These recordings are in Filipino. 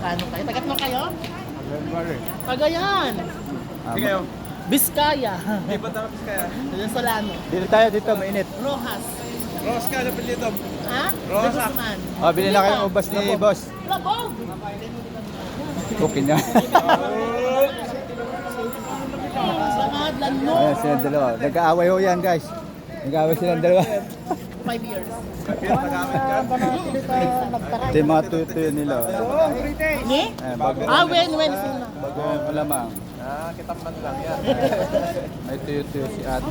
Ilocano kayo. Tagat mo kayo? Cagayan. Sige kayo. Biskaya. Di ba dapat kaya? Yung Solano. Dito tayo, dito, mainit. Rojas. Ross ka, dapat dito. Ha? Rosa. De Guzman. Oh, bilhin na kayong ubas ni boss. Labog. Cooking na. Salamat, lalo. Ayan, silang dalawa. Nag-aaway ho yan, guys. Nag-aaway silang dalawa. 5 years. Ito yung mga tuyo nila. Ni? Ayan, bago. When sila. Bago malamang. Kitamban lang yan. May tuyo-tuyo si ate.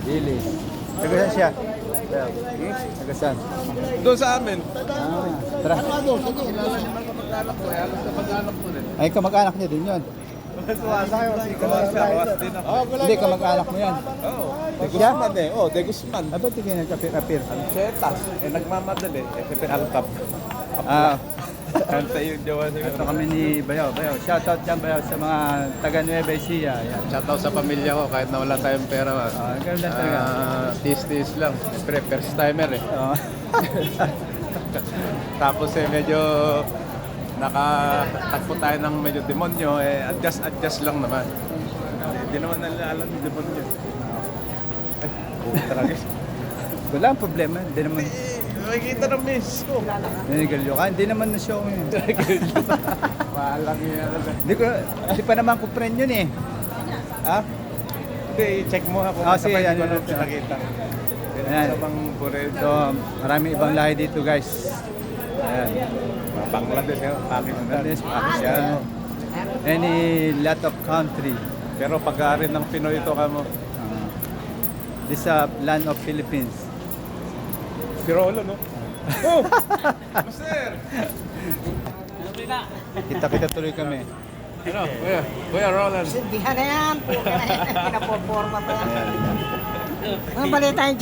Lilis. Tagasan siya. Tagasan. Doon sa amin. Tara. Ano? Sige. Mag-anak ko, halos na mag-anak ko rin. Ay, kamag-anak niya din yun. Suwasa kayo, kawas din ako. Hindi, kamag-anak mo yan. Oo. De Siya? Guzman eh. Oh, De Guzman. Ah, ba't hindi nag-appear? Setas. Nagmamadali. Siyempre alkap. Ah, Kanta yung jawa ito siguro. kami ni Bayaw. Bayaw, shoutout dyan Bayaw sa mga taga Nueva Ecija. Yan. Shoutout sa pamilya ko kahit na wala tayong pera. Ganun lang talaga. Tis-tis lang. Siyempre, first timer eh. Oo. Tapos medyo nakatagpo tayo ng medyo demonyo, adjust lang naman. Hindi naman nalala ng demonyo. Ay, talaga. Wala ang problema. Hindi naman. Makikita ng miss ko. Nanigalyo ka. Hindi naman na show yun. Walang yan. Hindi pa naman kumpren yun eh. Ha? Hindi, check mo ako. Sige, yan. Ano pinakita. Ayan. Sa bang Purel. So, maraming ibang lahi dito guys. Ayan. Bangladesh, Pakistan. Bangladesh, Pakistan. Any lot of country. Pero pag-aarin ng Pinoy ito kamo. This land of Philippines. Pirolo, no? Oh! Master! Kita-kita tuloy kami. Ano? Kuya Roland. Hindi na yan. Pinapoporma pa yan. Ang balita yung